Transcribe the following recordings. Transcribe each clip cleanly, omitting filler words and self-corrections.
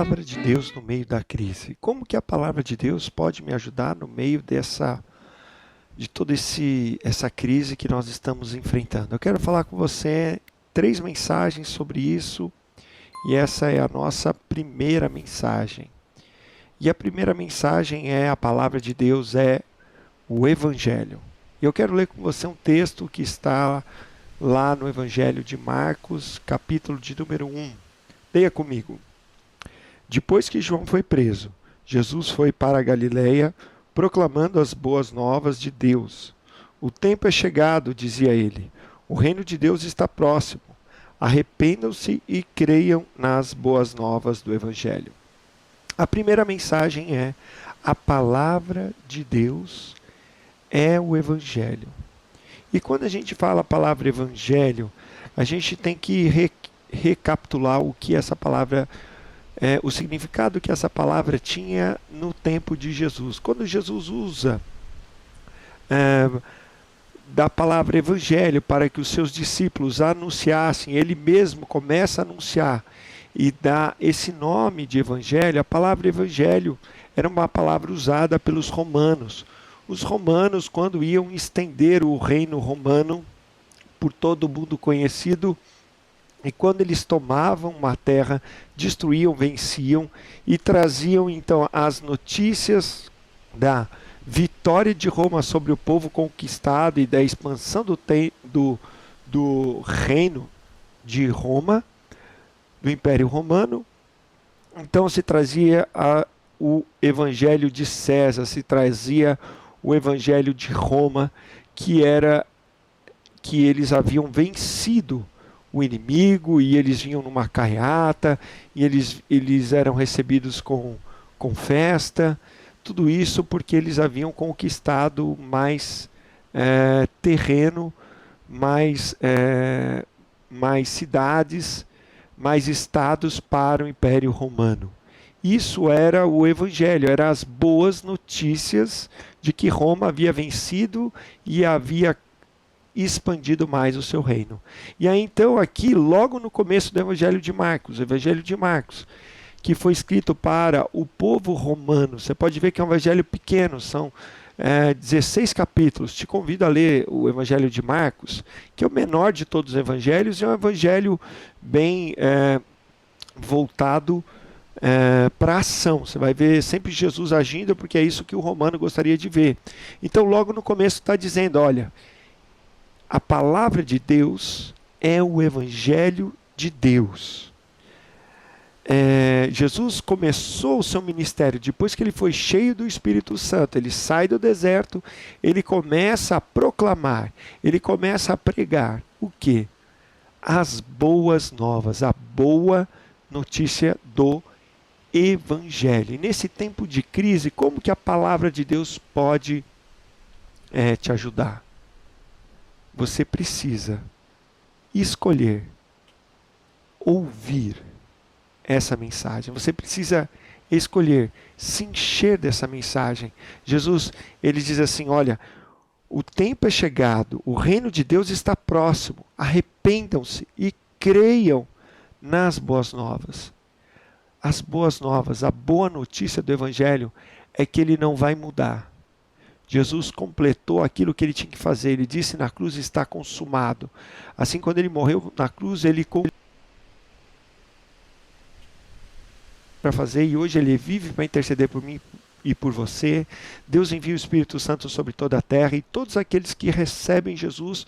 palavra de Deus no meio da crise? Como que a palavra de Deus pode me ajudar no meio de toda essa crise que nós estamos enfrentando? Eu quero falar com você 3 mensagens sobre isso e essa é a nossa primeira mensagem. E a primeira mensagem é a palavra de Deus, é o Evangelho. E eu quero ler com você um texto que está lá no Evangelho de Marcos, capítulo de número 1. Leia comigo. Depois que João foi preso, Jesus foi para a Galileia, proclamando as boas novas de Deus. O tempo é chegado, dizia ele. O reino de Deus está próximo. Arrependam-se e creiam nas boas novas do Evangelho. A primeira mensagem é: a palavra de Deus é o Evangelho. E quando a gente fala a palavra Evangelho, a gente tem que recapitular o que essa palavra o significado que essa palavra tinha no tempo de Jesus. Quando Jesus usa da palavra evangelho para que os seus discípulos anunciassem, ele mesmo começa a anunciar e dá esse nome de evangelho. A palavra evangelho era uma palavra usada pelos romanos. Os romanos, quando iam estender o reino romano por todo o mundo conhecido, e quando eles tomavam uma terra, destruíam, venciam e traziam então as notícias da vitória de Roma sobre o povo conquistado e da expansão do reino de Roma, do Império Romano. Então se trazia o Evangelho de César, se trazia o Evangelho de Roma, que era que eles haviam vencido o inimigo, e eles vinham numa carreata, e eles eram recebidos com festa, tudo isso porque eles haviam conquistado mais terreno, mais cidades, mais estados para o Império Romano. Isso era o Evangelho, eram as boas notícias de que Roma havia vencido e havia expandido mais o seu reino. E aí então aqui, logo no começo do Evangelho de Marcos, o Evangelho de Marcos, que foi escrito para o povo romano, você pode ver que é um evangelho pequeno, são 16 capítulos. Te convido a ler o Evangelho de Marcos, que é o menor de todos os evangelhos, e é um evangelho bem voltado para a ação. Você vai ver sempre Jesus agindo, porque é isso que o romano gostaria de ver. Então logo no começo está dizendo, olha, a palavra de Deus é o Evangelho de Deus. Jesus começou o seu ministério depois que ele foi cheio do Espírito Santo. Ele sai do deserto, ele começa a proclamar, ele começa a pregar o quê? As boas novas, a boa notícia do Evangelho. E nesse tempo de crise, como que a palavra de Deus pode te ajudar? Você precisa escolher ouvir essa mensagem. Você precisa escolher se encher dessa mensagem. Jesus, ele diz assim, olha, o tempo é chegado, o reino de Deus está próximo. Arrependam-se e creiam nas boas novas. As boas novas, a boa notícia do Evangelho é que ele não vai mudar. Jesus completou aquilo que ele tinha que fazer. Ele disse na cruz, está consumado. Assim, quando ele morreu na cruz, ele para fazer, e hoje ele vive para interceder por mim e por você. Deus envia o Espírito Santo sobre toda a terra, e todos aqueles que recebem Jesus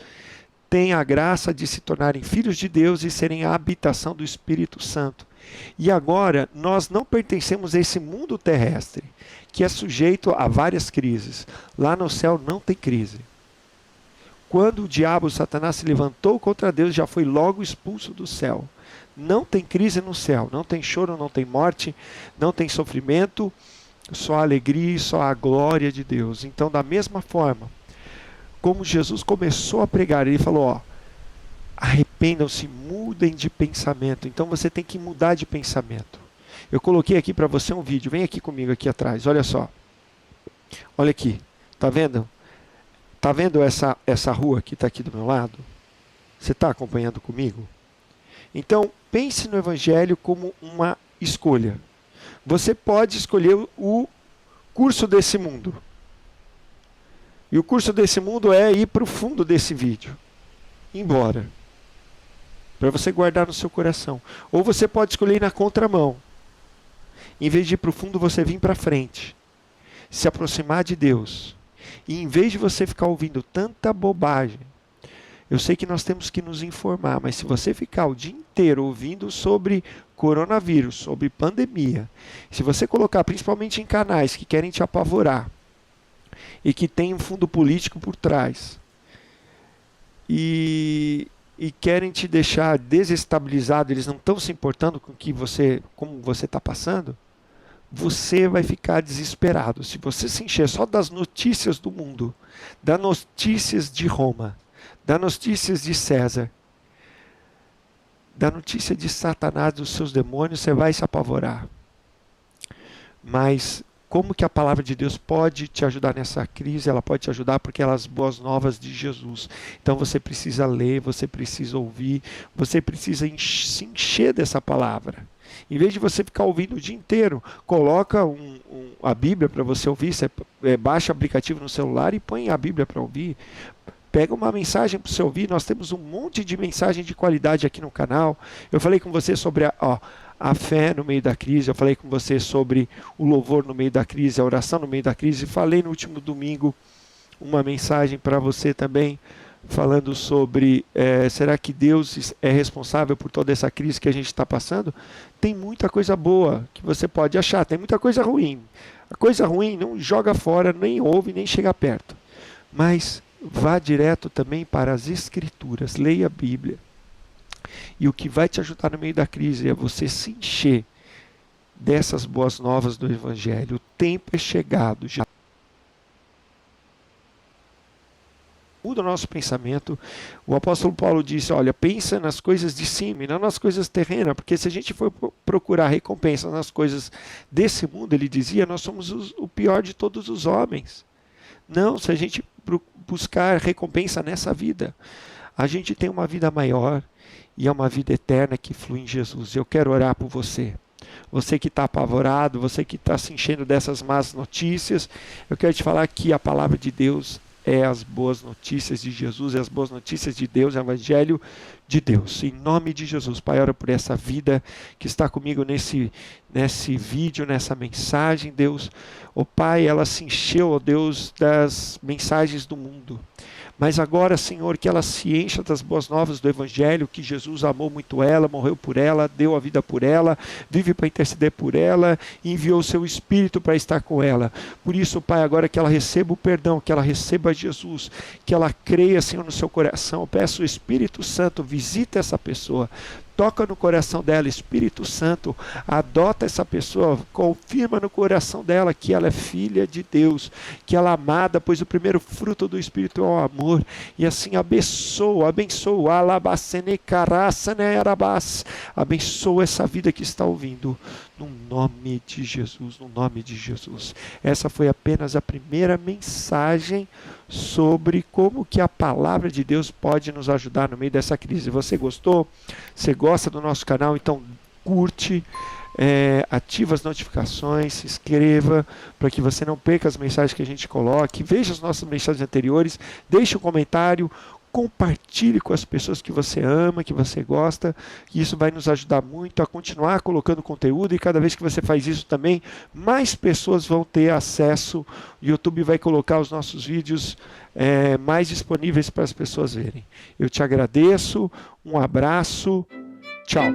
têm a graça de se tornarem filhos de Deus e serem a habitação do Espírito Santo. E agora, nós não pertencemos a esse mundo terrestre, que é sujeito a várias crises. Lá no céu não tem crise. Quando o diabo, Satanás, se levantou contra Deus, já foi logo expulso do céu. Não tem crise no céu, não tem choro, não tem morte, não tem sofrimento, só alegria e só a glória de Deus. Então, da mesma forma, como Jesus começou a pregar, ele falou, ó, arrependam-se, mudem de pensamento. Então você tem que mudar de pensamento. Eu coloquei aqui para você um vídeo, vem aqui comigo aqui atrás, olha só. Olha aqui, tá vendo? Tá vendo essa rua que está aqui do meu lado? Você está acompanhando comigo? Então, pense no Evangelho como uma escolha. Você pode escolher o curso desse mundo. E o curso desse mundo é ir para o fundo desse vídeo. Ir embora. Para você guardar no seu coração. Ou você pode escolher ir na contramão. Em vez de ir para o fundo, você vir para frente. Se aproximar de Deus. E em vez de você ficar ouvindo tanta bobagem, eu sei que nós temos que nos informar, mas se você ficar o dia inteiro ouvindo sobre coronavírus, sobre pandemia, se você colocar principalmente em canais que querem te apavorar e que tem um fundo político por trás e querem te deixar desestabilizado, eles não estão se importando com como você está passando, você vai ficar desesperado. Se você se encher só das notícias do mundo, das notícias de Roma, das notícias de César, da notícia de Satanás, dos seus demônios, você vai se apavorar. Mas como que a palavra de Deus pode te ajudar nessa crise? Ela pode te ajudar porque ela é as boas novas de Jesus. Então você precisa ler, você precisa ouvir, você precisa se encher dessa palavra. Em vez de você ficar ouvindo o dia inteiro, coloca a Bíblia para você ouvir. Você baixa o aplicativo no celular e põe a Bíblia para ouvir. Pega uma mensagem para você ouvir. Nós temos um monte de mensagem de qualidade aqui no canal. Eu falei com você sobre a fé no meio da crise. Eu falei com você sobre o louvor no meio da crise, a oração no meio da crise. Falei no último domingo uma mensagem para você também, falando sobre será que Deus é responsável por toda essa crise que a gente está passando? Tem muita coisa boa que você pode achar, tem muita coisa ruim. A coisa ruim não joga fora, nem ouve, nem chega perto. Mas vá direto também para as Escrituras, leia a Bíblia. E o que vai te ajudar no meio da crise é você se encher dessas boas novas do Evangelho. O tempo é chegado, já muda o nosso pensamento. O apóstolo Paulo disse, olha, pensa nas coisas de cima e não nas coisas terrenas, porque se a gente for procurar recompensa nas coisas desse mundo, ele dizia, nós somos o pior de todos os homens. Não, se a gente buscar recompensa nessa vida, a gente tem uma vida maior e é uma vida eterna que flui em Jesus. Eu quero orar por você. Você que está apavorado, você que está se enchendo dessas más notícias, eu quero te falar que a palavra de Deus é as boas notícias de Jesus, é as boas notícias de Deus, é o Evangelho de Deus. Em nome de Jesus, Pai, ora por essa vida que está comigo nesse vídeo, nessa mensagem, Deus. Ó Pai, ela se encheu, ó Deus, das mensagens do mundo. Mas agora, Senhor, que ela se encha das boas novas do Evangelho, que Jesus amou muito ela, morreu por ela, deu a vida por ela, vive para interceder por ela, e enviou o seu Espírito para estar com ela. Por isso, Pai, agora que ela receba o perdão, que ela receba Jesus, que ela creia, Senhor, no seu coração. Eu peço o Espírito Santo, visita essa pessoa, toca no coração dela, Espírito Santo, adota essa pessoa, confirma no coração dela que ela é filha de Deus, que ela é amada, pois o primeiro fruto do Espírito é o amor, e assim abençoa, abençoa essa vida que está ouvindo, no nome de Jesus, no nome de Jesus. Essa foi apenas a primeira mensagem sobre como que a palavra de Deus pode nos ajudar no meio dessa crise. Você gostou? Você gosta do nosso canal? Então curte, ativa as notificações, se inscreva para que você não perca as mensagens que a gente coloque, veja as nossas mensagens anteriores, deixe um comentário, compartilhe com as pessoas que você ama, que você gosta, que isso vai nos ajudar muito a continuar colocando conteúdo, e cada vez que você faz isso também, mais pessoas vão ter acesso. O YouTube vai colocar os nossos vídeos mais disponíveis para as pessoas verem. Eu te agradeço, um abraço, tchau.